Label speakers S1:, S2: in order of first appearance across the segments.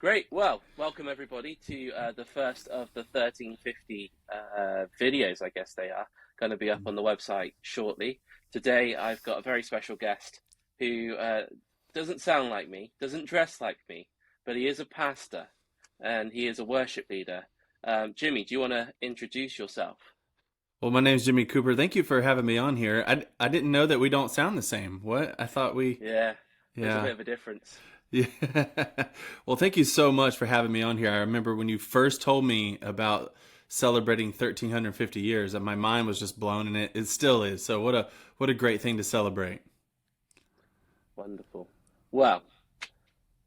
S1: Great. Well, welcome everybody to the first of the 1350 videos, I guess they are going to be up on the website shortly. Today, I've got a very special guest who doesn't sound like me, doesn't dress like me, but he is a pastor and he is a worship leader. Jimmy, do you want to introduce yourself?
S2: Well, my name's Jimmy Cooper. Thank you for having me on here. I didn't know that we don't sound the same. What? I thought we,
S1: Yeah, there's a
S2: yeah.
S1: bit of a difference.
S2: Yeah. Well, thank you so much for having me on here. I remember when you first told me about celebrating 1350 years, and my mind was just blown, and it still is. So what a great thing to celebrate.
S1: Wonderful. Well,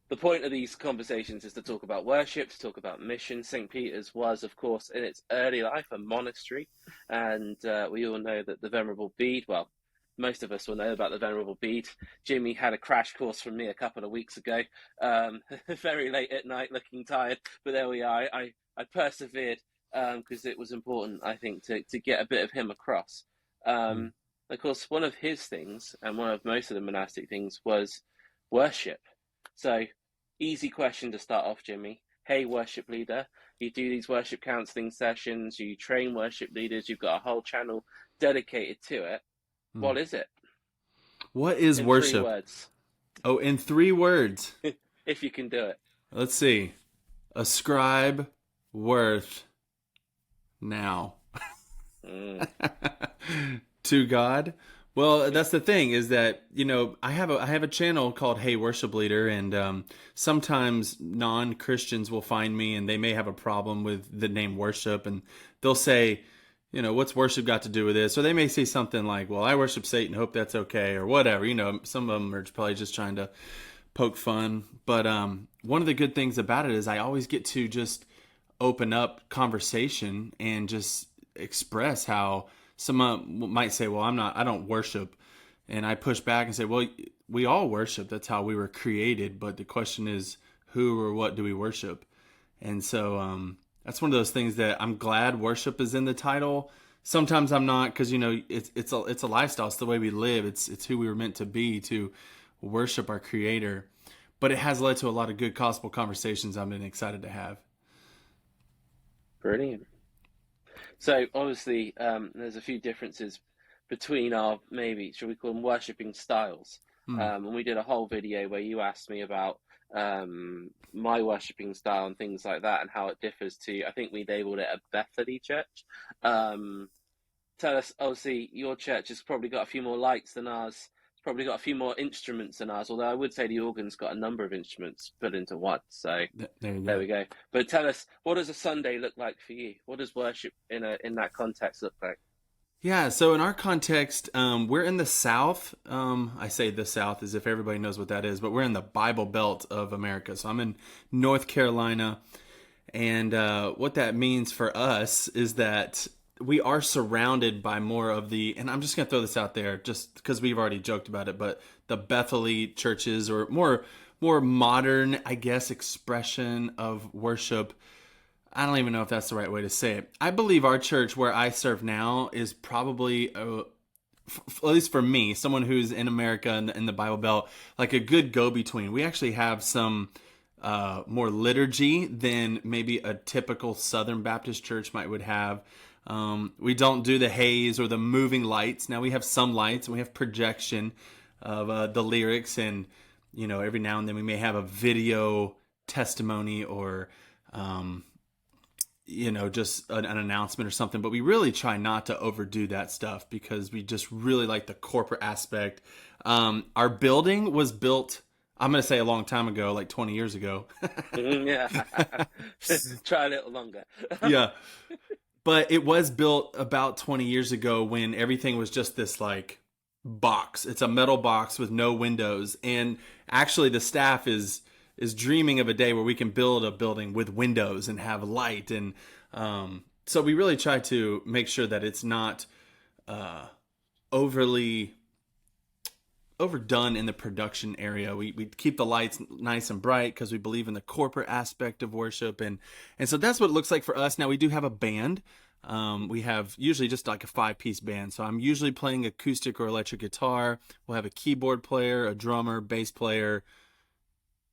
S1: the point of these conversations is to talk about worship, to talk about mission. St. Peter's was, of course, in its early life, a monastery. And we all know that the Venerable Bede, well, most of us will know about the Venerable Bede. Jimmy had a crash course from me a couple of weeks ago, very late at night, looking tired. But there we are. I persevered because it was important, I think, to get a bit of him across.
S2: Mm.
S1: Of course, one of his things, and one of most of the monastic things, was worship. So, easy question to start off, Jimmy. Hey, worship leader, you do these worship counseling sessions, you train worship leaders, you've got a whole channel dedicated to it.
S2: Mm.
S1: What is it?
S2: What is
S1: In three
S2: worship?
S1: words,
S2: Oh, in three words.
S1: if you can do it.
S2: Let's see. Ascribe worth now.
S1: Mm.
S2: To God. Well, that's the thing is that I have a channel called Hey Worship Leader, and sometimes non Christians will find me and they may have a problem with the name worship, and they'll say, what's worship got to do with this? Or they may say something like, well, I worship Satan, hope that's okay, or whatever. Some of them are probably just trying to poke fun. But one of the good things about it is I always get to just open up conversation and just express how someone might say, well, I don't worship. And I push back and say, well, we all worship. That's how we were created. But the question is, who or what do we worship? And so that's one of those things that I'm glad worship is in the title. Sometimes I'm not, because it's a lifestyle. It's the way we live. It's who we were meant to be, to worship our Creator. But it has led to a lot of good gospel conversations I've been excited to have.
S1: Brilliant. So, obviously, there's a few differences between our, maybe, should we call them worshipping styles?
S2: Hmm.
S1: And we did a whole video where you asked me about my worshipping style and things like that and how it differs to, I think we labeled it a Bethany church. Um, Tell us, obviously, your church has probably got a few more lights than ours. It's probably got a few more instruments than ours, although I would say the organ's got a number of instruments put into one. So
S2: There you
S1: there
S2: go.
S1: we go. But tell us, what does a Sunday look like for you? What does worship in that context look like?
S2: Yeah, so in our context, we're in the South. I say the South as if everybody knows what that is, but we're in the Bible Belt of America. So I'm in North Carolina. And what that means for us is that we are surrounded by more of and I'm just going to throw this out there just because we've already joked about it, but the Bethany churches, or more modern, I guess, expression of worship. I don't even know if that's the right way to say it. I believe our church, where I serve now, is probably, at least for me, someone who's in America in the Bible Belt, like a good go between. We actually have some more liturgy than maybe a typical Southern Baptist church might would have. We don't do the haze or the moving lights. Now we have some lights and we have projection of the lyrics, and every now and then we may have a video testimony or just an announcement or something. But we really try not to overdo that stuff because we just really like the corporate aspect. Our building was built, I'm going to say a long time ago, like 20 years ago.
S1: Yeah, try a little longer.
S2: Yeah. But it was built about 20 years ago when everything was just this like box. It's a metal box with no windows. And actually the staff is dreaming of a day where we can build a building with windows and have light. And so we really try to make sure that it's not overly overdone in the production area. We keep the lights nice and bright because we believe in the corporate aspect of worship, and so that's what it looks like for us. Now we do have a band. We have usually just like a 5-piece band. So I'm usually playing acoustic or electric guitar. We'll have a keyboard player, a drummer, bass player,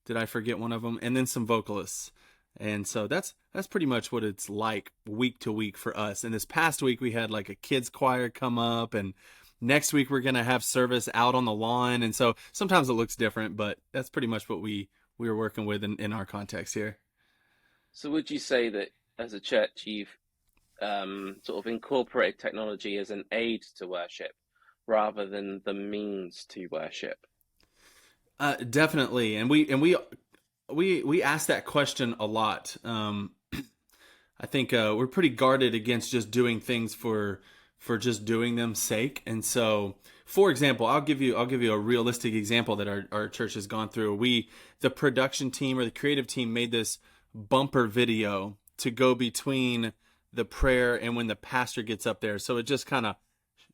S2: Did I forget one of them? And then some vocalists. And so that's pretty much what it's like week to week for us. And this past week we had like a kids choir come up, and next week we're going to have service out on the lawn. And so sometimes it looks different, but that's pretty much what we were working with in our context here.
S1: So would you say that as a church you've sort of incorporated technology as an aid to worship rather than the means to worship?
S2: Definitely. And we ask that question a lot. I think we're pretty guarded against just doing things for just doing them sake. And so, for example, I'll give you a realistic example that our church has gone through. The production team or the creative team made this bumper video to go between the prayer and when the pastor gets up there. So it just kind of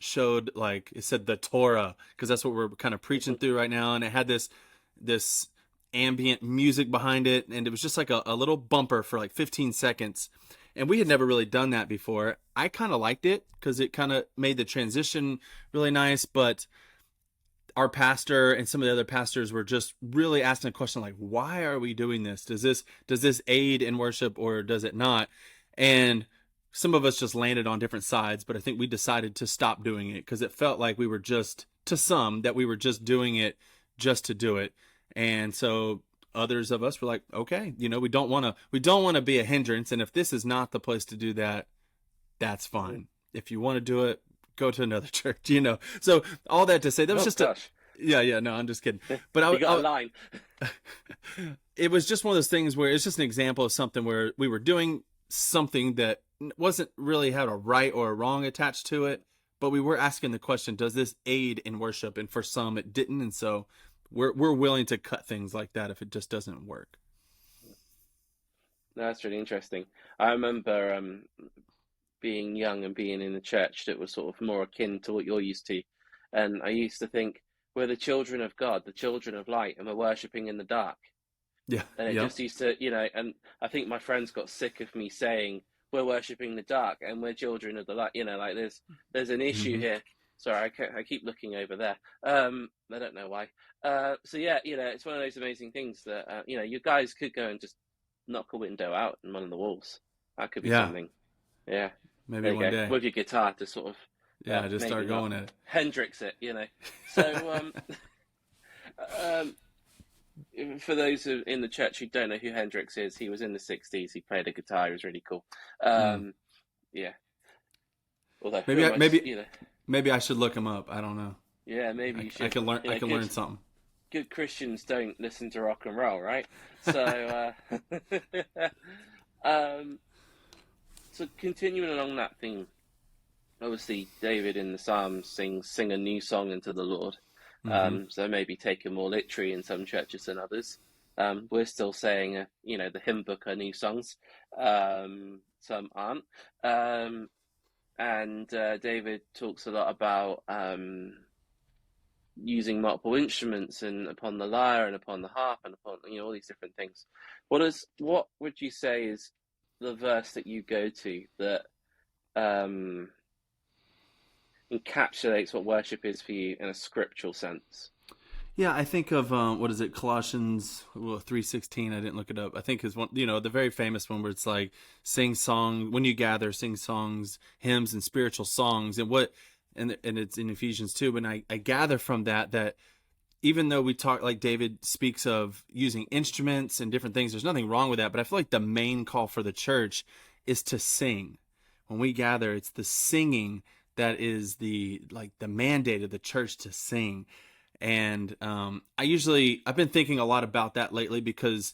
S2: showed, like it said, the Torah, because that's what we're kind of preaching through right now. And it had this ambient music behind it, and it was just like a little bumper for like 15 seconds. And we had never really done that before. I kind of liked it because it kind of made the transition really nice, but our pastor and some of the other pastors were just really asking a question like, why are we doing this? Does this aid in worship or does it not? And some of us just landed on different sides, but I think we decided to stop doing it because it felt like we were just, to some, that we were just doing it just to do it. And so others of us were like, okay, we don't want to be a hindrance. And if this is not the place to do that, that's fine. If you want to do it, go to another church. So all that to say, that was just
S1: gosh.
S2: yeah, no, I'm just kidding. But
S1: You got a line.
S2: It was just one of those things where it's just an example of something where we were doing something that wasn't really had a right or a wrong attached to it, but we were asking the question, does this aid in worship? And for some it didn't. And so we're willing to cut things like that if it just doesn't work.
S1: No, that's really interesting. I remember being young and being in a church that was sort of more akin to what you're used to. And I used to think, we're the children of God, the children of light, and we're worshipping in the dark.
S2: Yeah.
S1: And it
S2: Yeah.
S1: just used to, and I think my friends got sick of me saying, we're worshipping the dark and we're children of the light. Like there's an issue
S2: Hmm.
S1: here. Sorry, I keep looking over there. I don't know why. So yeah, it's one of those amazing things that, you guys could go and just knock a window out in one of the walls. That could be
S2: Yeah.
S1: something. Yeah.
S2: Maybe
S1: There you
S2: one
S1: go.
S2: day.
S1: With your guitar to sort of,
S2: Yeah.
S1: well,
S2: Just
S1: maybe
S2: start
S1: not
S2: going at it.
S1: Hendrix it. So, um, for those in the church who don't know who Hendrix is, he was in the 60s. He played a guitar. He was really cool.
S2: Hmm.
S1: Yeah. Although, who
S2: Maybe
S1: am
S2: I,
S1: I,
S2: maybe maybe I should look him up. I don't know.
S1: yeah, maybe you
S2: I
S1: should.
S2: can learn. I can
S1: Good,
S2: learn something.
S1: good Christians don't listen to rock and roll, right? So, um, so continuing along that theme, obviously David in the Psalms sing a new song unto the Lord.
S2: Hmm.
S1: So maybe taken more literally in some churches than others. We're still saying, the hymn book are new songs. Some aren't. And David talks a lot about using multiple instruments and upon the lyre and upon the harp and upon all these different things. What would you say is the verse that you go to that um, encapsulates what worship is for you in a scriptural sense?
S2: Yeah, I think of what is it, Colossians 3:16. I didn't look it up. I think is one, the very famous one where it's like sing song when you gather, sing songs, hymns, and spiritual songs, and it's in Ephesians 2. And I gather from that even though we talk, like David speaks of using instruments and different things, there's nothing wrong with that. But I feel like the main call for the church is to sing. When we gather, it's the singing that is the mandate of the church, to sing. And I've been thinking a lot about that lately, because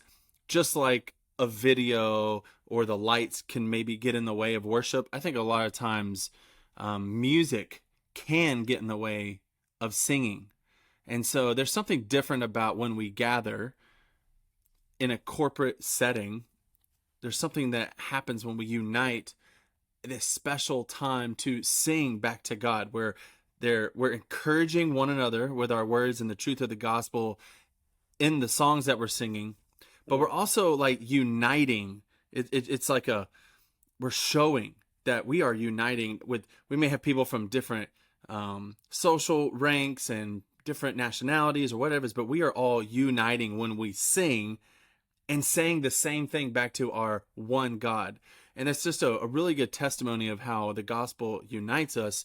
S2: just like a video or the lights can maybe get in the way of worship, I think a lot of times music can get in the way of singing. And so there's something different about when we gather in a corporate setting. There's something that happens when we unite at this special time to sing back to God, where we're encouraging one another with our words and the truth of the gospel in the songs that we're singing, but we're also like uniting. It's like we're showing that we are uniting with. We may have people from different social ranks and different nationalities or whatever, but we are all uniting when we sing and saying the same thing back to our one God. And it's just a really good testimony of how the gospel unites us.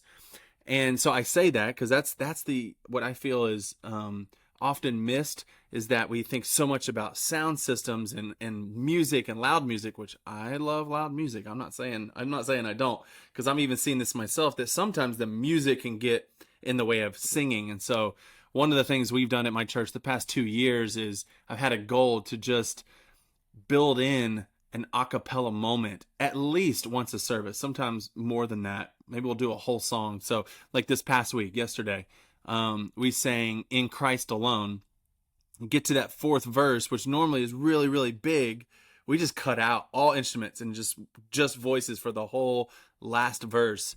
S2: And so I say that because that's the what I feel is often missed, is that we think so much about sound systems and music and loud music, which I love loud music. I'm not saying I don't, because I'm even seeing this myself, that sometimes the music can get in the way of singing. And so one of the things we've done at my church the past 2 years is I've had a goal to just build in an a cappella moment at least once a service, sometimes more than that. Maybe we'll do a whole song. So like this past week, yesterday, we sang In Christ Alone. Get to that fourth verse, which normally is really, really big. We just cut out all instruments and just voices for the whole last verse.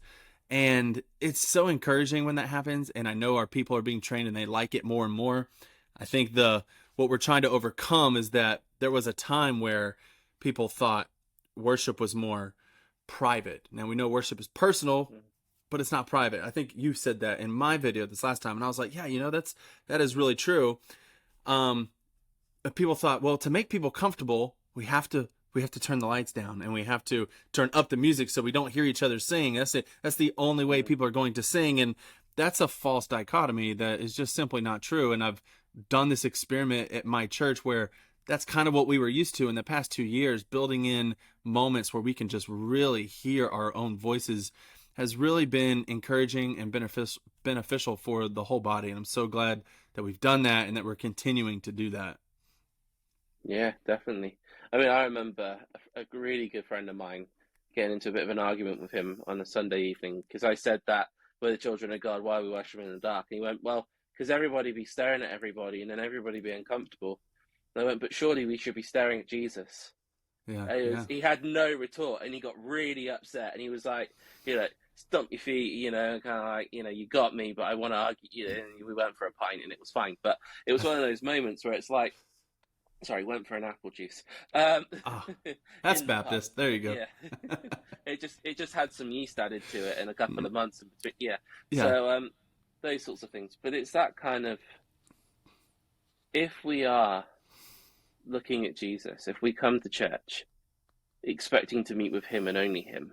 S2: And it's so encouraging when that happens. And I know our people are being trained and they like it more and more. I think what we're trying to overcome is that there was a time where people thought worship was more private. Now we know worship is personal, but it's not private. I think you said that in my video this last time, and I was like, yeah, that is really true. But people thought, well, to make people comfortable, we have to turn the lights down and we have to turn up the music so we don't hear each other sing. That's it. That's the only way people are going to sing. And that's a false dichotomy that is just simply not true. And I've done this experiment at my church where that's kind of what we were used to in the past 2 years, building in moments where we can just really hear our own voices has really been encouraging and beneficial for the whole body. And I'm so glad that we've done that and that we're continuing to do that.
S1: Yeah, definitely. I mean, I remember a really good friend of mine getting into a bit of an argument with him on a Sunday evening because I said that we're the children of God, why are we worshiping in the dark? And he went, well, because everybody be staring at everybody and then everybody be uncomfortable. And I went, but surely we should be staring at Jesus.
S2: Yeah,
S1: He had no retort and he got really upset and he was like, stomp your feet, kind of like, you got me, but I want to argue, and we went for a pint and it was fine. But it was one of those moments where it's like, sorry, went for an apple juice.
S2: That's Baptist. There you go.
S1: Yeah. It just had some yeast added to it in a couple of months. Yeah.
S2: Yeah.
S1: So those sorts of things. But it's that kind of, if we are looking at Jesus, if we come to church expecting to meet with him and only him,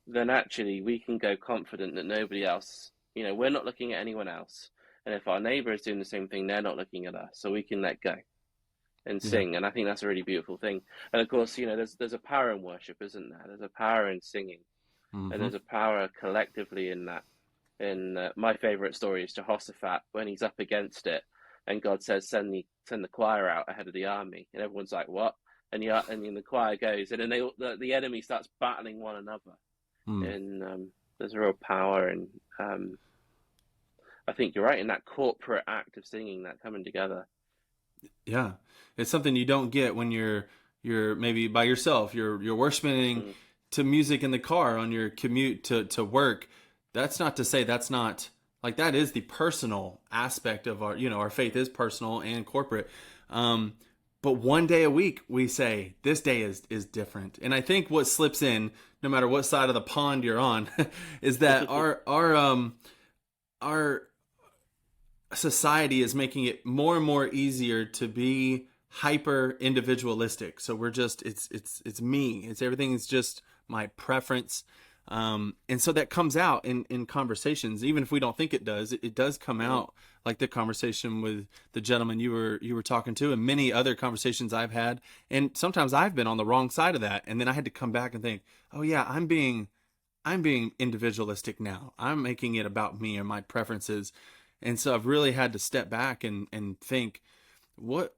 S1: then actually we can go confident that nobody else, we're not looking at anyone else. And if our neighbor is doing the same thing, they're not looking at us. So we can let go and sing. And I think that's a really beautiful thing. And of course, there's a power in worship, isn't there? There's a power in singing. Mm-hmm. And there's a power collectively in that. And my favorite story is Jehoshaphat when he's up against it and God says, send the choir out ahead of the army. And everyone's like, what? And the choir goes, and then the enemy starts battling one another. And there's a real power. And I think you're right in that corporate act of singing, that coming together.
S2: Yeah, it's something you don't get when you're maybe by yourself. You're worshiping to music in the car on your commute to work. That's not to say that's not, like, that is the personal aspect of our faith is personal and corporate. But one day a week we say this day is different. And I think what slips in, no matter what side of the pond you're on, is that our society is making it more and more easier to be hyper individualistic. So we're just, it's me. It's everything is just my preference. And so that comes out in conversations, even if we don't think it does, it does come out, like the conversation with the gentleman you were talking to, and many other conversations I've had. And sometimes I've been on the wrong side of that. And then I had to come back and think, oh yeah, I'm being individualistic now. I'm making it about me or my preferences. And so I've really had to step back and think, what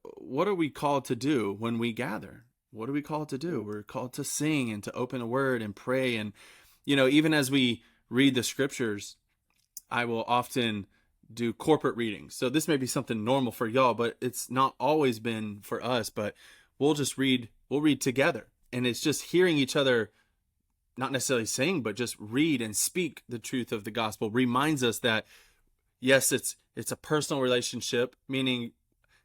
S2: are we called to do when we gather? What are we called to do? We're called to sing and to open a word and pray. And, even as we read the scriptures, I will often do corporate readings. So this may be something normal for y'all, but it's not always been for us. But we'll read together. And it's just hearing each other, not necessarily sing, but just read and speak the truth of the gospel reminds us that, yes, it's a personal relationship, meaning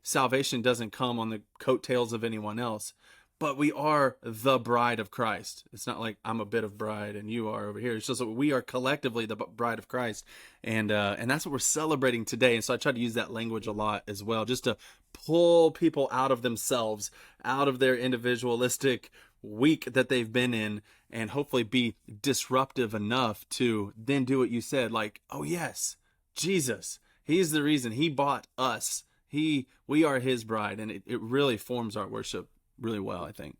S2: salvation doesn't come on the coattails of anyone else, but we are the bride of Christ. It's not like I'm a bit of bride and you are over here. It's just that we are collectively the bride of Christ, and that's what we're celebrating today. And so I try to use that language a lot as well, just to pull people out of themselves, out of their individualistic week that they've been in, and hopefully be disruptive enough to then do what you said, like, oh yes, Jesus, he's the reason. He bought us. We are his bride, and it really forms our worship really well, I think.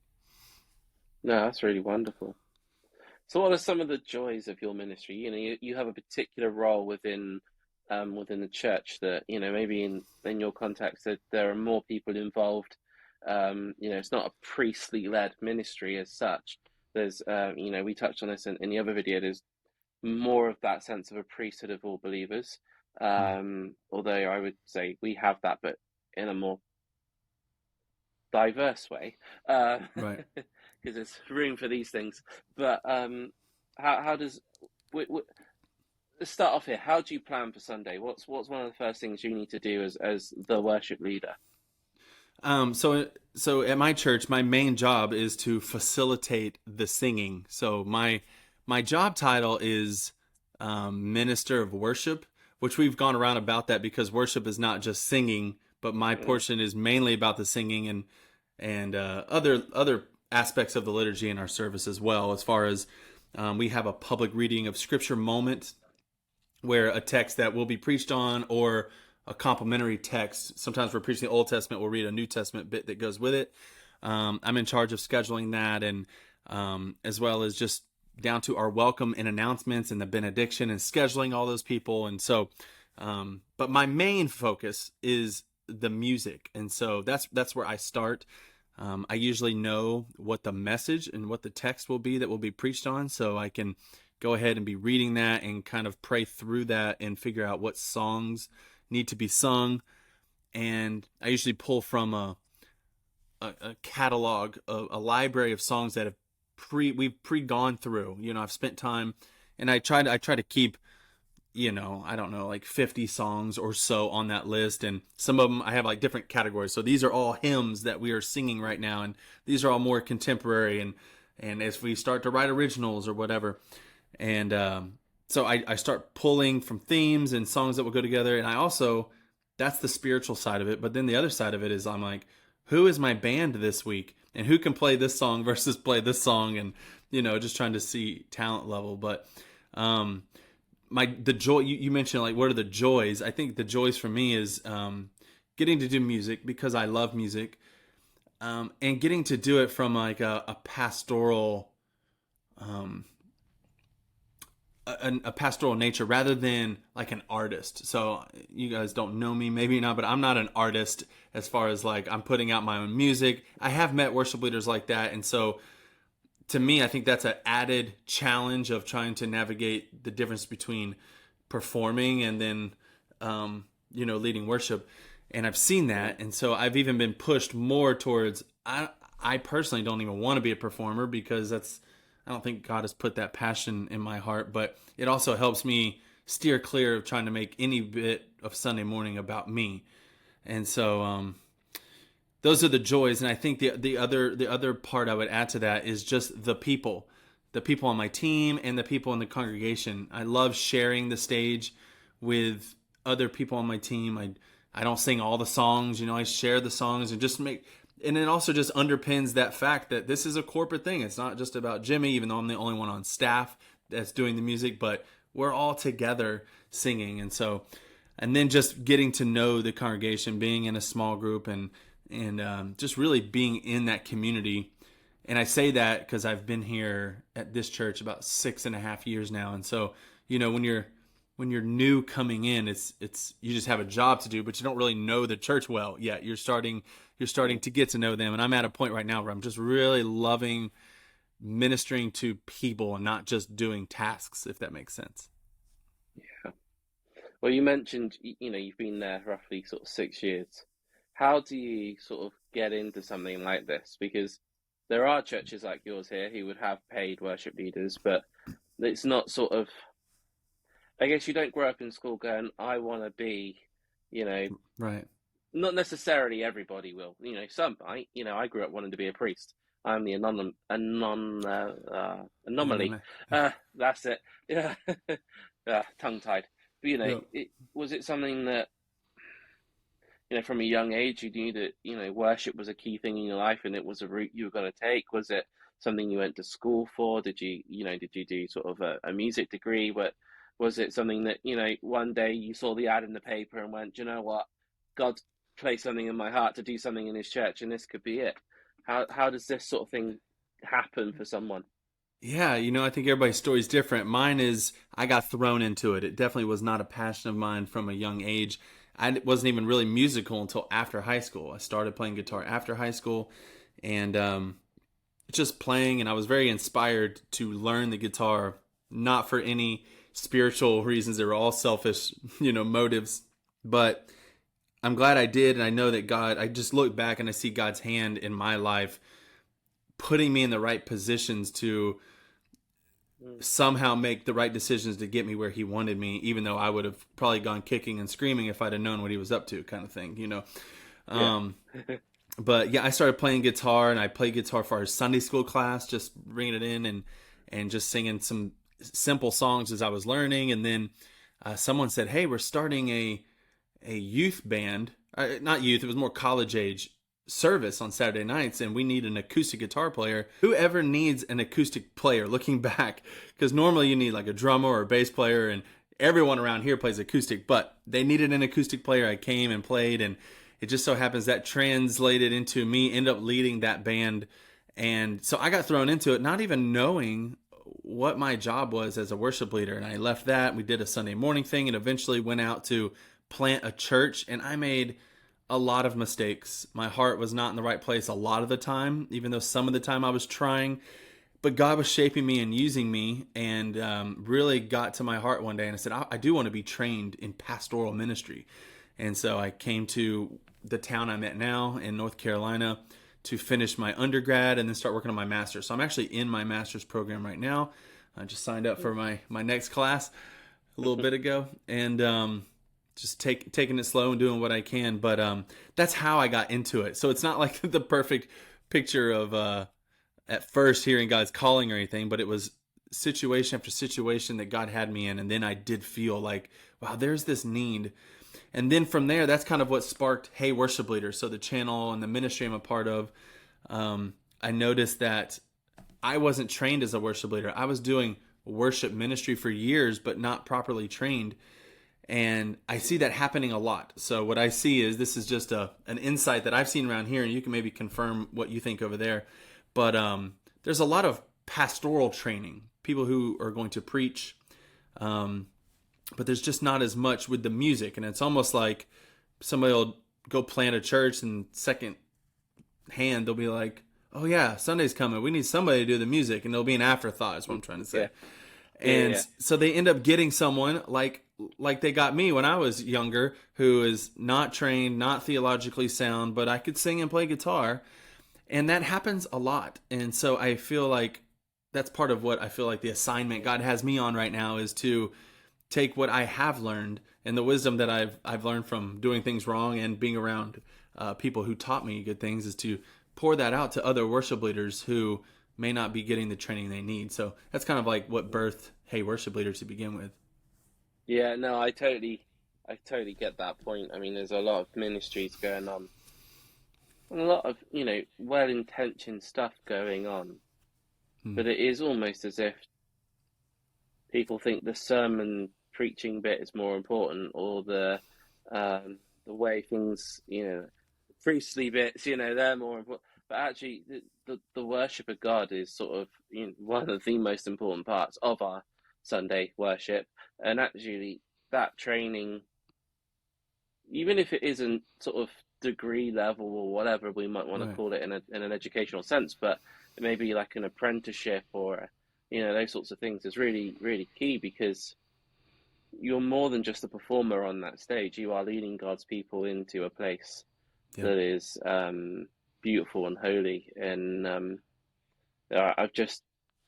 S1: No, that's really wonderful. So, what are some of the joys of your ministry? You have a particular role within the church that, maybe in your context that there are more people involved. It's not a priestly led ministry as such. There's, we touched on this in the other video. There's more of that sense of a priesthood of all believers.
S2: Mm.
S1: Although I would say we have that, but in a more diverse way, because
S2: Right.
S1: there's room for these things. But how does let's start off here. How do you plan for Sunday? What's one of the first things you need to do as the worship leader?
S2: So at my church, my main job is to facilitate the singing. So my job title is minister of worship, which we've gone around about that because worship is not just singing, but my
S1: Mm,
S2: portion is mainly about the singing and other aspects of the liturgy in our service as well. As far as we have a public reading of scripture moment where a text that will be preached on or a complementary text. Sometimes we're preaching the Old Testament, we'll read a New Testament bit that goes with it. I'm in charge of scheduling that, and as well as just down to our welcome and announcements and the benediction and scheduling all those people. And so, but my main focus is the music, and so that's where I start. I usually know what the message and what the text will be that will be preached on, so I can go ahead and be reading that and kind of pray through that and figure out what songs need to be sung. And I usually pull from a catalog, a library of songs that have we've pre gone through. I've spent time, and I try to keep, I don't know, like 50 songs or so on that list. And some of them I have like different categories. So these are all hymns that we are singing right now, and these are all more contemporary. And as we start to write originals or whatever, and so I start pulling from themes and songs that will go together. And I also, that's the spiritual side of it. But then the other side of it is I'm like, who is my band this week? And who can play this song versus play this song? And, just trying to see talent level. But the joy, you mentioned, like, what are the joys? I think the joys for me is getting to do music because I love music, and getting to do it from like a pastoral um, a pastoral nature rather than like an artist. So you guys don't know me, maybe not, but I'm not an artist as far as like I'm putting out my own music. I have met worship leaders like that, and so to me, I think that's an added challenge of trying to navigate the difference between performing and then leading worship. And I've seen
S1: mm,
S2: that, and so I've even been pushed more towards I personally don't even want to be a performer because I don't think God has put that passion in my heart, but it also helps me steer clear of trying to make any bit of Sunday morning about me. And so those are the joys. And I think the other part I would add to that is just the people on my team and the people in the congregation. I love sharing the stage with other people on my team. I don't sing all the songs, I share the songs and just make, and it also just underpins that fact that this is a corporate thing. It's not just about Jimmy, even though I'm the only one on staff that's doing the music, but we're all together singing. And so, and then just getting to know the congregation, being in a small group, and just really being in that community. And I say that because I've been here at this church about 6.5 years now. And so, when you're new coming in, it's you just have a job to do, but you don't really know the church well yet. You're starting
S1: mm.
S2: to get to know them. And I'm at a point right now where I'm just really loving ministering to people and not just doing tasks, if that makes sense.
S1: Well, you mentioned you've been there roughly sort of 6 years. How do you sort of get into something like this? Because there are churches like yours here who would have paid worship leaders, but it's not sort of, I guess you don't grow up in school going, I want to be, you know,
S2: Right.
S1: not necessarily everybody will, some might, I grew up wanting to be a priest. I'm the anomaly.
S2: And
S1: That's it. Yeah, tongue tied. But
S2: yeah.
S1: was it something that from a young age, you knew that, worship was a key thing in your life and it was a route you were going to take? Was it something you went to school for? Did you do sort of a music degree? But was it something that, one day you saw the ad in the paper and went, "Do you know what? God's placed something in my heart to do something in his church and this could be it." How does this sort of thing happen for someone?
S2: Yeah, I think everybody's story is different. Mine is I got thrown into it. It definitely was not a passion of mine from a young age. I wasn't even really musical until after high school. I started playing guitar after high school and just playing, and I was very inspired to learn the guitar, not for any spiritual reasons. They were all selfish, motives. But I'm glad I did, and I know that I just look back and I see God's hand in my life putting me in the right positions to
S1: Mm.
S2: somehow make the right decisions to get me where he wanted me, even though I would have probably gone kicking and screaming if I'd have known what he was up to, kind of thing.
S1: Yeah.
S2: Um, but yeah, I started playing guitar, and I played guitar for our Sunday school class, just bringing it in and just singing some simple songs as I was learning. And then someone said, "Hey, we're starting a youth band, not youth, it was more college age service on Saturday nights, and we need an acoustic guitar player." Whoever needs an acoustic player, looking back, because normally you need like a drummer or a bass player, and everyone around here plays acoustic, but they needed an acoustic player. I came and played, and it just so happens that translated into me end up leading that band. And so I got thrown into it, not even knowing what my job was as a worship leader. And I left that. We did a Sunday morning thing and eventually went out to plant a church. And I made a lot of mistakes. My heart was not in the right place a lot of the time, even though some of the time I was trying. But God was shaping me and using me, and really got to my heart one day. And I said, I do want to be trained in pastoral ministry. And so I came to the town I'm at now in North Carolina to finish my undergrad and then start working on my master's. So I'm actually in my master's program right now. I just signed up for my next class a little bit ago, and just taking it slow and doing what I can. But that's how I got into it. So it's not like the perfect picture of at first hearing God's calling or anything, but it was situation after situation that God had me in, and then I did feel like, wow, there's this need. And then from there, that's kind of what sparked Hey Worship Leader. So the channel and the ministry I'm a part of, I noticed that I wasn't trained as a worship leader. I was doing worship ministry for years, but not properly trained. And I see that happening a lot. So what I see is, this is just an insight that I've seen around here, and you can maybe confirm what you think over there. But there's a lot of pastoral training, people who are going to preach, but there's just not as much with the music. And it's almost like somebody will go plant a church, and second hand they'll be like, "Oh yeah, Sunday's coming. We need somebody to do the music," and it'll be an afterthought. Is what I'm trying to say.
S1: Yeah.
S2: And
S1: Yeah.
S2: so they end up getting someone like they got me when I was younger, who is not trained, not theologically sound, but I could sing and play guitar. And that happens a lot. And so I feel like that's part of what I feel like the assignment God has me on right now, is to take what I have learned and the wisdom that I've learned from doing things wrong and being around people who taught me good things, is to pour that out to other worship leaders who may not be getting the training they need. So that's kind of like what birthed Hey Worship Leader to begin with.
S1: Yeah, no, I totally get that point. I mean, there's a lot of ministries going on, and a lot of, well-intentioned stuff going on,
S2: Hmm.
S1: but it is almost as if people think the sermon preaching bit is more important, or the way things, priestly bits, they're more important. But actually, the worship of God is sort of, one of the most important parts of our Sunday worship. And actually, that training, even if it isn't sort of degree level or whatever we might want to
S2: Right.
S1: call it in an educational sense, but maybe like an apprenticeship or those sorts of things is really really key, because you're more than just a performer on that stage. You are leading God's people into a place
S2: Yep.
S1: that is beautiful and holy. And I've just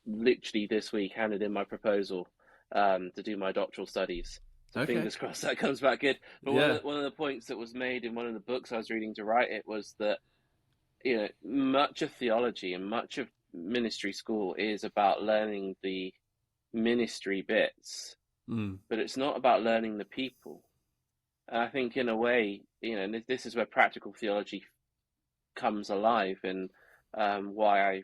S1: literally this week handed in my proposal to do my doctoral studies. So
S2: Okay.
S1: fingers crossed that comes back good. But
S2: Yeah.
S1: one of the points that was made in one of the books I was reading to write it was that much of theology and much of ministry school is about learning the ministry bits,
S2: Mm.
S1: but it's not about learning the people. And I think in a way, and this is where practical theology comes alive, and why I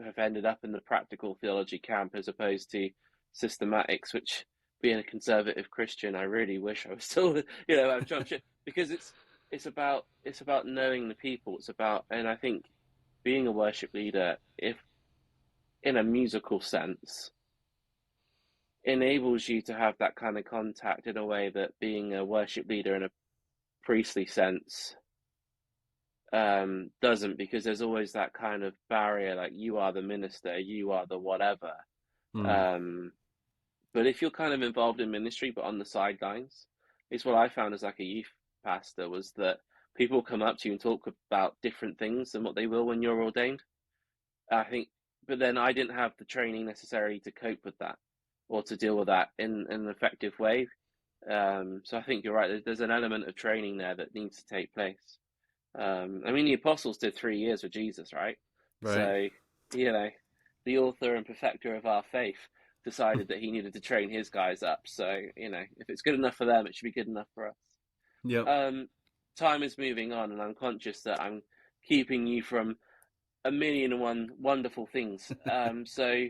S1: have ended up in the practical theology camp as opposed to systematics, which, being a conservative Christian, I really wish I was still, I'm jumped ship, because it's about knowing the people. It's about, and I think being a worship leader, if in a musical sense, enables you to have that kind of contact in a way that being a worship leader in a priestly sense doesn't, because there's always that kind of barrier, like you are the minister, you are the whatever.
S2: Mm.
S1: Um, but if you're kind of involved in ministry but on the sidelines, it's what I found as like a youth pastor, was that people come up to you and talk about different things than what they will when you're ordained. I think, but then I didn't have the training necessary to cope with that or to deal with that in an effective way. So I think you're right. There's an element of training there that needs to take place. I mean, the apostles did 3 years with Jesus, right?
S2: Right.
S1: So, you know, the author and perfecter of our faith decided that he needed to train his guys up. So, if it's good enough for them, it should be good enough for us.
S2: Yep.
S1: Time is moving on, and I'm conscious that I'm keeping you from a million and one wonderful things. So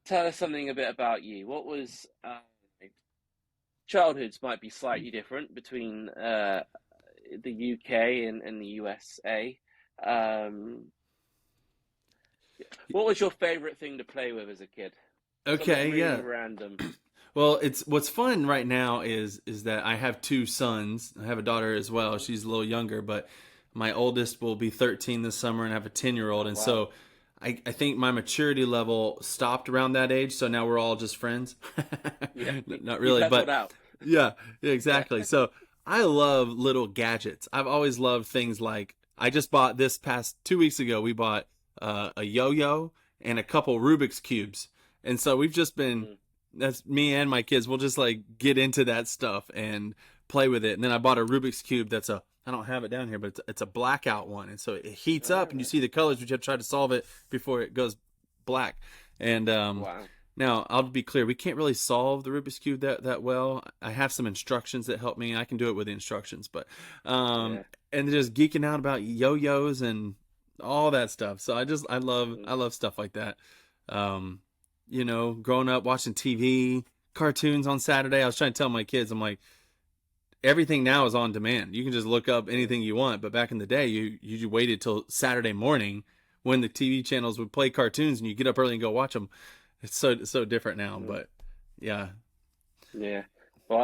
S1: tell us something a bit about you. What was childhoods might be slightly different between the UK and the USA. What was your favorite thing to play with as a kid? Something
S2: Okay.
S1: really
S2: Yeah.
S1: random.
S2: Well, it's what's fun right now is that I have two sons. I have a daughter as well. She's a little younger, but my oldest will be 13 this summer, and I have a 10-year-old.
S1: Oh,
S2: And
S1: wow.
S2: so I think my maturity level stopped around that age. So now we're all just friends.
S1: Yeah,
S2: Not
S1: you've
S2: really,
S1: leveled
S2: but
S1: out.
S2: yeah,
S1: Yeah.
S2: exactly. So I love little gadgets. I've always loved things like I just bought this past 2 weeks ago. We bought a yo-yo and a couple Rubik's cubes, and so we've just been,
S1: Mm.
S2: that's me and my kids. We'll just like get into that stuff and play with it. And then I bought a Rubik's cube that's a, I don't have it down here, but it's a blackout one, and so it heats up and you
S1: Ah,
S2: see the colors, but you have to try to solve it before it goes black. And
S1: wow.
S2: now, I'll be clear, we can't really solve the Rubik's Cube that well. I have some instructions that help me. I can do it with the instructions, but
S1: Yeah.
S2: and just geeking out about yo-yos and all that stuff. So
S1: Mm.
S2: I love stuff like that. Um, growing up watching TV, cartoons on Saturday. I was trying to tell my kids, I'm like, everything now is on demand. You can just look up
S1: Yeah.
S2: anything you want, but back in the day, you waited till Saturday morning when the TV channels would play cartoons, and you get up early and go watch them. It's so different now,
S1: Mm.
S2: but yeah,
S1: Yeah. Well,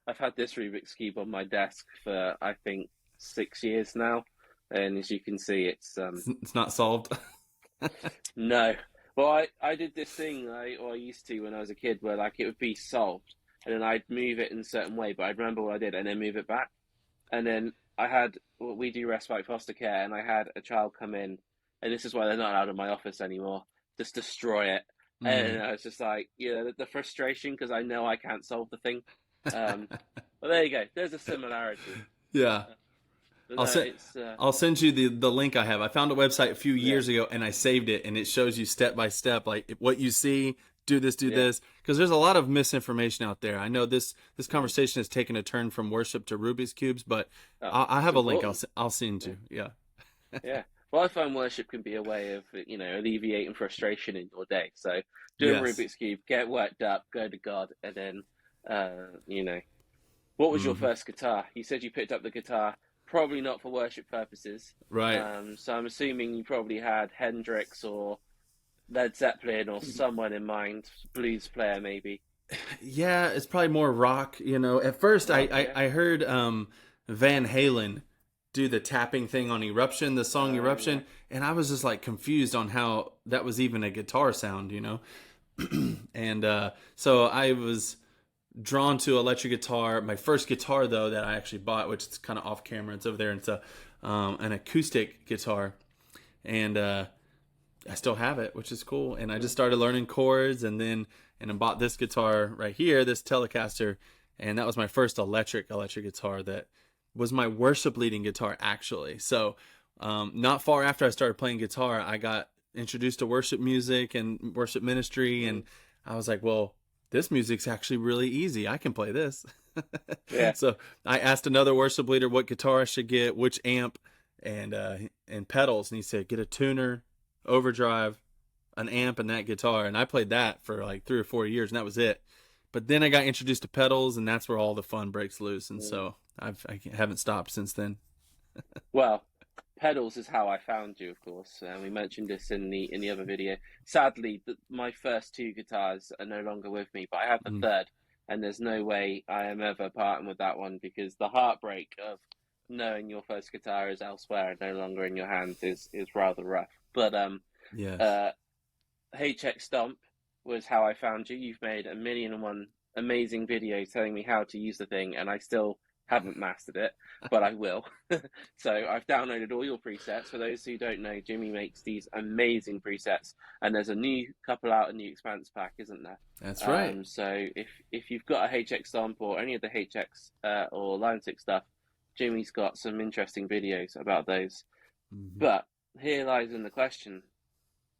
S1: I've had this Rubik's Cube on my desk for, I think, 6 years now, and as you can see, it's
S2: it's not solved.
S1: no. Well, I did this thing I used to when I was a kid, where like it would be solved, and then I'd move it in a certain way, but I'd remember what I did and then move it back. And then I had what we do respite foster care, and I had a child come in, and this is why they're not allowed in my office anymore. Just destroy it,
S2: Mm.
S1: and I was just like, the frustration, because I know I can't solve the thing. Um, but there you go. There's a similarity.
S2: Yeah,
S1: Uh, but
S2: I'll
S1: no,
S2: send
S1: it's
S2: I'll send you the link I have. I found a website a few
S1: yeah,
S2: years ago and I saved it, and it shows you step by step like what you see. Do
S1: yeah.
S2: this, because there's a lot of misinformation out there. I know this
S1: Mm,
S2: conversation has taken a turn from worship to Rubik's cubes, but
S1: oh,
S2: I
S1: it's
S2: have a link.
S1: important.
S2: I'll send
S1: Yeah,
S2: you. Yeah.
S1: yeah. Well, I find worship can be a way of alleviating frustration in your day. So do a
S2: Yes.
S1: Rubik's cube, get worked up, go to God, and then uh, you know. What was your
S2: Hmm.
S1: first guitar? You said you picked up the guitar, probably not for worship purposes.
S2: Right.
S1: So I'm assuming you probably had Hendrix or Led Zeppelin or someone in mind, blues player maybe.
S2: Yeah, it's probably more rock. At first, I
S1: Rock,
S2: I,
S1: yeah.
S2: I heard Van Halen do the tapping thing on Eruption, the song
S1: Yeah.
S2: Eruption, and I was just like confused on how that was even a guitar sound. And so I was drawn to electric guitar. My first guitar, though, that I actually bought, which is kind of off camera, it's over there. It's an acoustic guitar, and I still have it, which is cool. And I just started learning chords, and I bought this guitar right here, this Telecaster, and that was my first electric guitar that was my worship leading guitar actually. So Not far after I started playing guitar, I got introduced to worship music and worship ministry, and I was like, well, this music's actually really easy. I can play this.
S1: Yeah.
S2: So I asked another worship leader what guitar I should get, which amp, and pedals, and he said, get a tuner, overdrive, an amp, and that guitar. And I played that for like 3 or 4 years, and that was it. But then I got introduced to pedals, and that's where all the fun breaks loose. And so I haven't stopped since then.
S1: Well, pedals is how I found you, of course. We mentioned this in the other video. Sadly, my first two guitars are no longer with me, but I have the
S2: Mm.
S1: third, and there's no way I am ever parting with that one because the heartbreak of knowing your first guitar is elsewhere and no longer in your hands is rather rough. But
S2: Yes.
S1: uh, HX Stomp was how I found you. You've made a million and one amazing videos telling me how to use the thing, and I still haven't mastered it, but I will. So I've downloaded all your presets. For those who don't know, Jimmy makes these amazing presets, and there's a new couple out, a new Expanse pack, isn't there?
S2: That's right.
S1: So if you've got a HX Stomp or any of the HX or Line 6 stuff, Jimmy's got some interesting videos about those.
S2: Mm-hmm.
S1: But here lies in the question: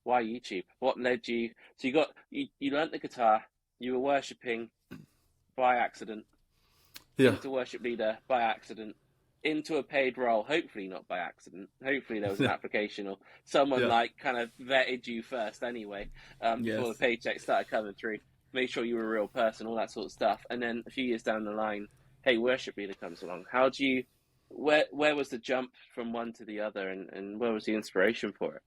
S1: why YouTube? What led you? So you learnt the guitar. You were worshipping by accident.
S2: Yeah.
S1: Into worship leader by accident. Into a paid role, hopefully not by accident. Hopefully there was an application or someone
S2: Yeah.
S1: like kind of vetted you first anyway, before the paycheck started coming through. Made sure you were a real person, all that sort of stuff. And then a few years down the line, hey, worship leader comes along. How do you? Where was the jump from one to the other, and where was the inspiration for it?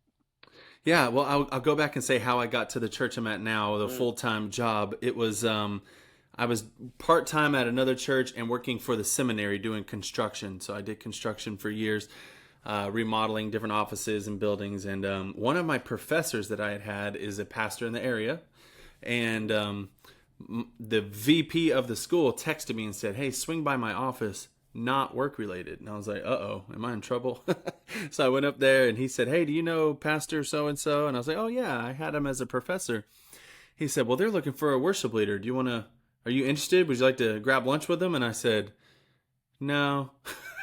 S2: Yeah, well, I'll go back and say how I got to the church I'm at now, the full-time job. It was I was part-time at another church and working for the seminary doing construction. So I did construction for years, remodeling different offices and buildings. And one of my professors that I had is a pastor in the area, and the VP of the school texted me and said, "Hey, swing by my office." Not work related. And I was like, uh-oh, am I in trouble? So I went up there and he said, "Hey, do you know Pastor so-and-so?" And I was like, "Oh yeah, I had him as a professor." He said, "Well, they're looking for a worship leader. Are you interested? Would you like to grab lunch with them?" And I said, "No."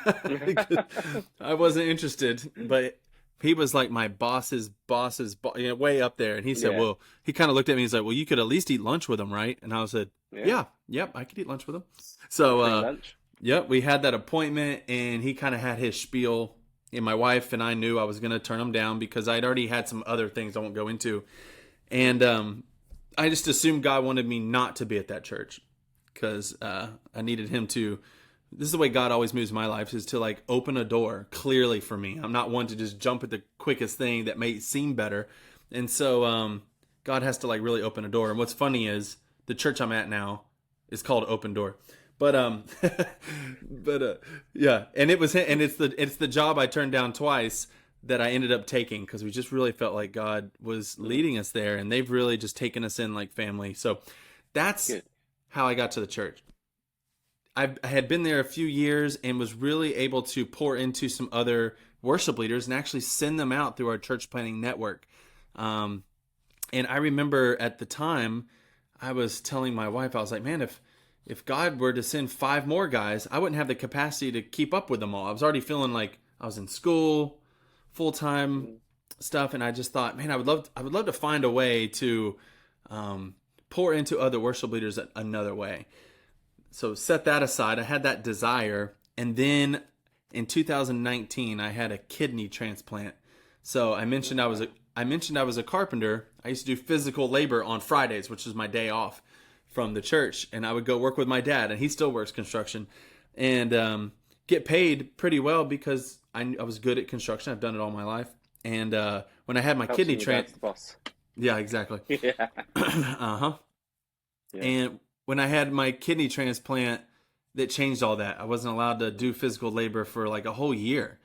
S2: I wasn't interested, but he was like my boss's way up there. And he said,
S1: Yeah.
S2: "Well," he kind of looked at me. He's like, "Well, you could at least eat lunch with him, right?" And I said,
S1: Yeah.
S2: yep, I could eat lunch with him." So,
S1: Free lunch.
S2: yep, we had that appointment, and he kind of had his spiel. And my wife and I knew I was going to turn him down because I'd already had some other things I won't go into. And I just assumed God wanted me not to be at that church because I needed him to. This is the way God always moves my life, is to like open a door clearly for me. I'm not one to just jump at the quickest thing that may seem better. And so God has to like really open a door. And what's funny is the church I'm at now is called Open Door. But yeah, and it's the job I turned down twice that I ended up taking because we just really felt like God was leading us there, and they've really just taken us in like family. So that's
S1: Good.
S2: how I got to the church. I had been there a few years and was really able to pour into some other worship leaders and actually send them out through our church planning network. And I remember at the time I was telling my wife, I was like, "Man, if God were to send 5 more guys, I wouldn't have the capacity to keep up with them all." I was already feeling like I was in school, full-time stuff, and I just thought, man, I would love to find a way to pour into other worship leaders another way. So set that aside. I had that desire, and then in 2019, I had a kidney transplant. So I mentioned I was a carpenter. I used to do physical labor on Fridays, which is my day off from the church, and I would go work with my dad, and he still works construction, and get paid pretty well because I was good at construction. I've done it all my life. And when I had my kidney transplant,
S1: boss.
S2: yeah, exactly.
S1: Yeah.
S2: Uh-huh.
S1: Yeah.
S2: And when I had my kidney transplant, that changed all that. I wasn't allowed to do physical labor for like a whole year.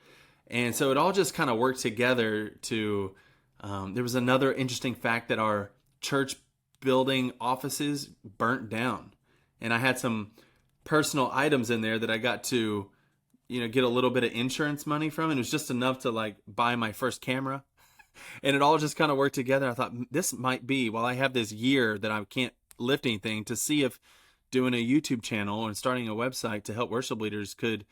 S2: And so it all just kind of worked together to, there was another interesting fact that our church building offices burnt down. And I had some personal items in there that I got to, get a little bit of insurance money from. And it was just enough to like buy my first camera. And it all just kind of worked together. I thought this might be, while I have this year that I can't lift anything, to see if doing a YouTube channel and starting a website to help worship leaders could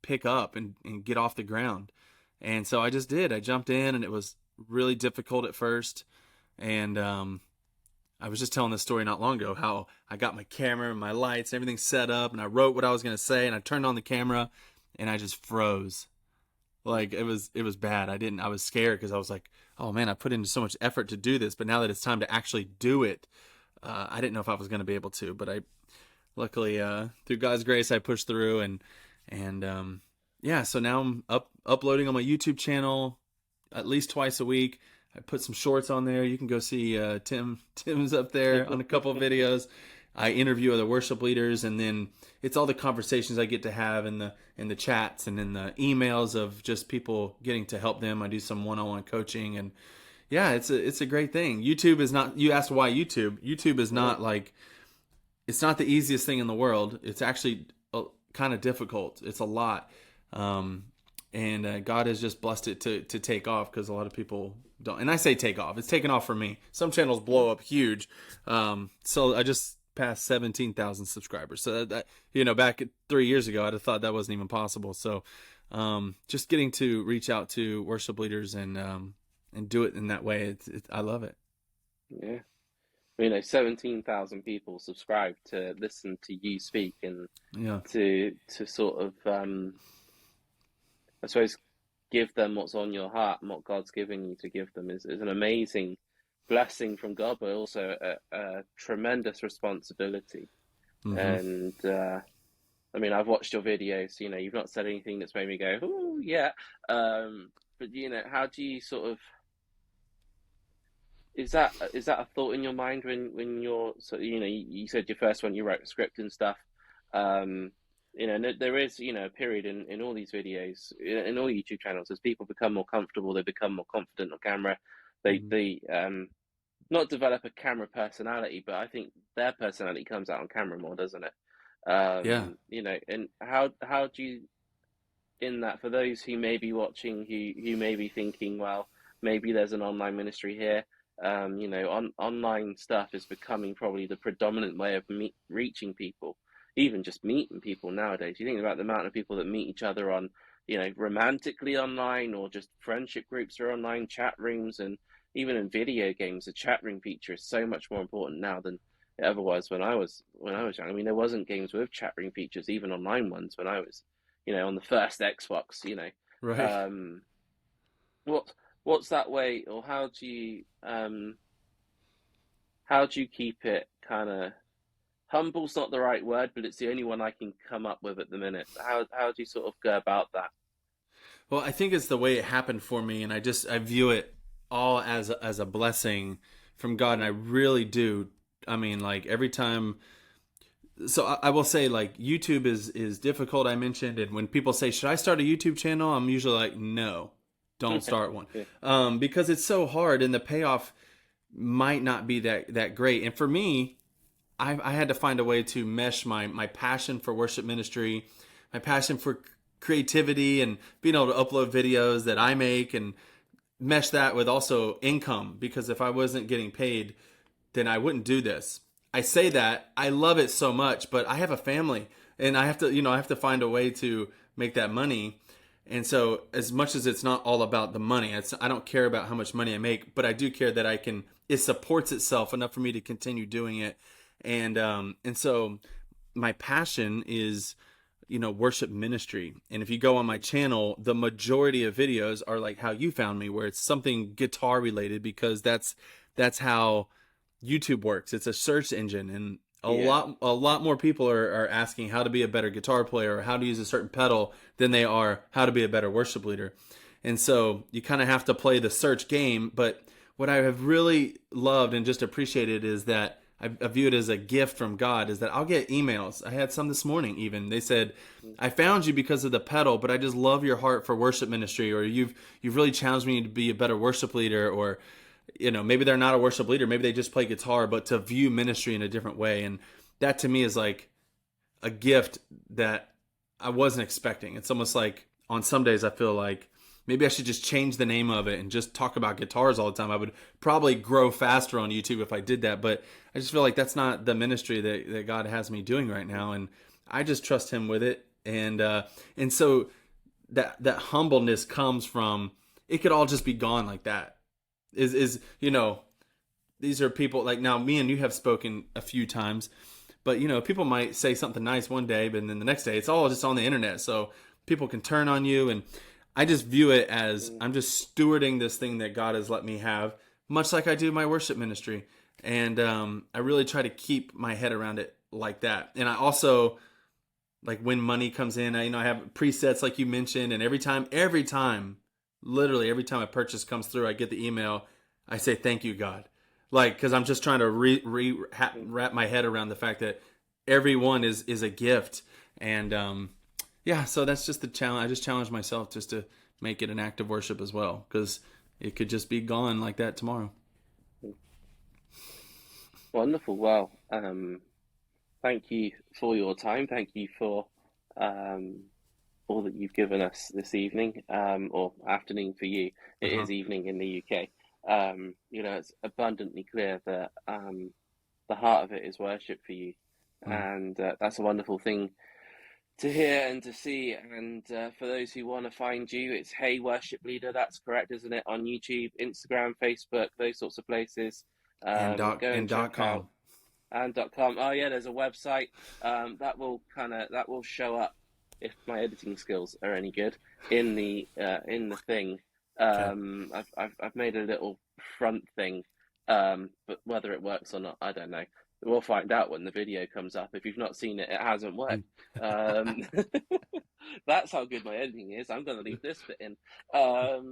S2: pick up and get off the ground. And so I just did. I jumped in, and it was really difficult at first. And I was just telling this story not long ago how I got my camera and my lights and everything set up, and I wrote what I was going to say, and I turned on the camera, and I just froze. Like it was bad. I was scared because I was like, oh man, I put in so much effort to do this, but now that it's time to actually do it, I didn't know if I was going to be able to. But I luckily through God's grace I pushed through, and yeah, so now I'm uploading on my YouTube channel at least twice a week. I put some shorts on there. You can go see Tim's up there on a couple of videos. I interview other worship leaders, and then it's all the conversations I get to have in the chats and in the emails of just people getting to help them. I do some one-on-one coaching, and yeah, it's a great thing. YouTube is not. You asked why YouTube. YouTube is not like, it's not the easiest thing in the world. It's actually kind of difficult. It's a lot, and God has just blessed it to take off, because a lot of people don't. And I say take off. It's taken off for me. Some channels blow up huge. So I just passed 17,000 subscribers. So that back 3 years ago, I'd have thought that wasn't even possible. So just getting to reach out to worship leaders and do it in that way, I love it.
S1: Yeah. 17,000 people subscribe to listen to you speak, and
S2: Yeah.
S1: to sort of, I suppose, give them what's on your heart and what God's giving you to give them is an amazing blessing from God, but also a tremendous responsibility.
S2: Mm-hmm.
S1: And I've watched your videos. You've not said anything that's made me go, "Oh, yeah." But how do you sort of, is that a thought in your mind when you're, so you said your first one you wrote a script and stuff. There is a period in all these videos, in all YouTube channels, as people become more comfortable, they become more confident on camera. They not develop a camera personality, but I think their personality comes out on camera more, doesn't it?
S2: Yeah.
S1: And how do you, in that, for those who may be watching, who may be thinking, well, maybe there's an online ministry here. Online stuff is becoming probably the predominant way of reaching people, even just meeting people nowadays. You think about the amount of people that meet each other on, romantically online, or just friendship groups or online chat rooms, and even in video games, the chat room feature is so much more important now than it ever was when I was young. There wasn't games with chat room features, even online ones, when I was, on the first Xbox.
S2: Right.
S1: What's that way, or how do you keep it kind of, humble's not the right word, but it's the only one I can come up with at the minute. How do you sort of go about that?
S2: Well, I think it's the way it happened for me, and I view it all as a blessing from God, and I really do. Like every time. So I will say, like, YouTube is difficult. I mentioned, and when people say, "Should I start a YouTube channel?" I'm usually like, "No, don't start one," because it's so hard, and the payoff might not be that great. And for me, I had to find a way to mesh my passion for worship ministry, my passion for creativity, and being able to upload videos that I make, and mesh that with also income, because if I wasn't getting paid, then I wouldn't do this. I say that I love it so much, but I have a family, and I have to find a way to make that money. And so, as much as it's not all about the money, I don't care about how much money I make, but I do care that it supports itself enough for me to continue doing it. And so my passion is, worship ministry. And if you go on my channel, the majority of videos are like how you found me, where it's something guitar related, because that's how YouTube works. It's a search engine, and a lot more people are asking how to be a better guitar player or how to use a certain pedal than they are how to be a better worship leader. And so you kind of have to play the search game. But what I have really loved and just appreciated is that I view it as a gift from God, is that I'll get emails. I had some this morning even. They said, "I found you because of the pedal, but I just love your heart for worship ministry," or you've really challenged me to be a better worship leader," or maybe they're not a worship leader, maybe they just play guitar, but to view ministry in a different way. And that to me is like a gift that I wasn't expecting. It's almost like on some days I feel like maybe I should just change the name of it and just talk about guitars all the time. I would probably grow faster on YouTube if I did that, but I just feel like that's not the ministry that God has me doing right now. And I just trust him with it. And so that humbleness comes from, it could all just be gone like that. Is these are people like, now me and you have spoken a few times, but people might say something nice one day, but then the next day it's all just on the internet, so people can turn on you. And I just view it as I'm just stewarding this thing that God has let me have, much like I do my worship ministry. And I really try to keep my head around it like that. And I also, like, when money comes in, I have presets like you mentioned, and every time, literally every time a purchase comes through, I get the email. I say thank you, God, like, because I'm just trying to wrap my head around the fact that everyone is a gift. And yeah, so that's just the challenge. I just challenge myself just to make it an act of worship as well, because it could just be gone like that tomorrow.
S1: Wonderful. Well, thank you for your time. Thank you for um, all that you've given us this evening, or afternoon for you. It
S2: Uh-huh.
S1: is evening in the UK. It's abundantly clear that the heart of it is worship for you,
S2: Mm.
S1: and that's a wonderful thing to hear and to see. And for those who want to find you, it's Hey Worship Leader. That's correct, isn't it? On YouTube, Instagram, Facebook, those sorts of places. Go and check
S2: Dot
S1: out
S2: com.
S1: and.com. Oh yeah, there's a website that will show up if my editing skills are any good in the thing.
S2: Okay.
S1: I've made a little front thing, but whether it works or not, I don't know. We'll find out when the video comes up. If you've not seen it, it hasn't worked. Um, that's how good my editing is. I'm going to leave this bit in. But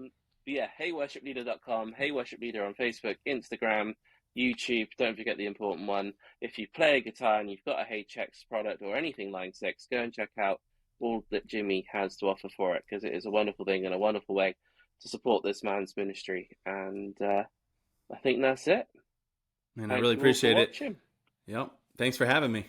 S1: yeah, heyworshipleader.com, Hey Worship Leader on Facebook, Instagram, YouTube. Don't forget the important one. If you play a guitar and you've got a HX product or anything Line 6, go and check out all that Jimmy has to offer for it, because it is a wonderful thing and a wonderful way to support this man's ministry. And I think that's it.
S2: Man, I
S1: Thank
S2: really
S1: you all for
S2: appreciate it.
S1: watching.
S2: Yep. Thanks for having me.